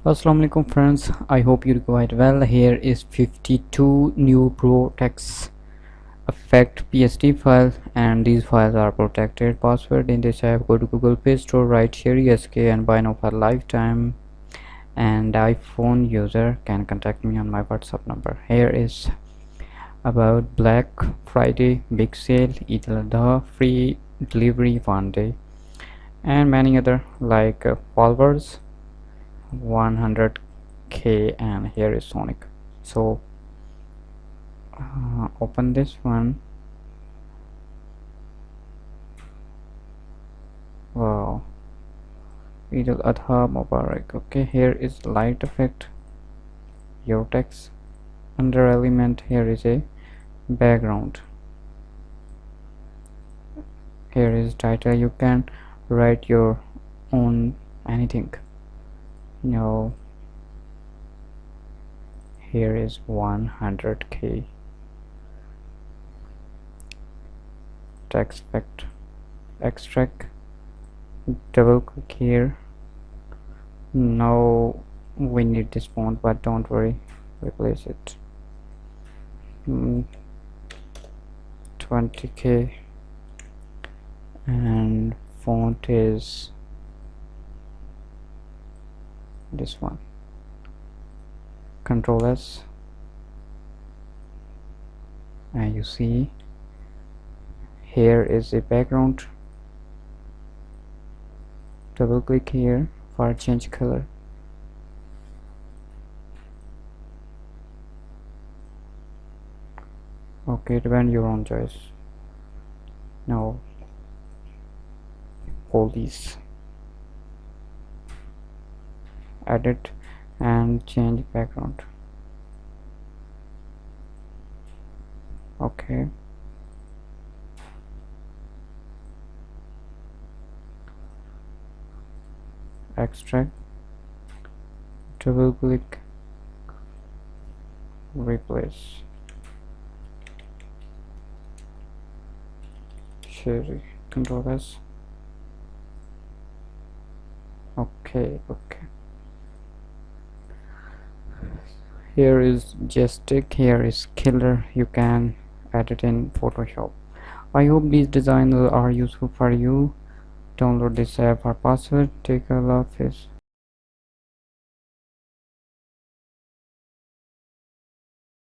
Assalamu alaikum friends, I hope you're quite well. Here is 52 new protects affect PSD file, and these files are protected password. In this app, go to Google Play Store, write Sheri SK and buy now for lifetime, and iPhone user can contact me on my WhatsApp number. Here is about Black Friday big sale, Eid al-Adha, free delivery one day, and many other like followers 100k. And here is Sonic. So open this one. Wow, Eid al-Adha Mubarak. Okay, here is light effect, your text. Under element, here is a background. Here is title. You can write your own anything. No, here is 100k. Text effect, extract. Double click here. Now we need this font, but don't worry, replace it. 20k, and font is this one. Control S, and you see here is a background. Double click here for change color. Okay, depend your own choice. Now hold these, edit and change background. Okay, extract, double click, replace. Sheri, Control S. Okay. Here is Gestic, here is Killer. You can edit in Photoshop. I hope these designs are useful for you. Download this app for password. Take a love face.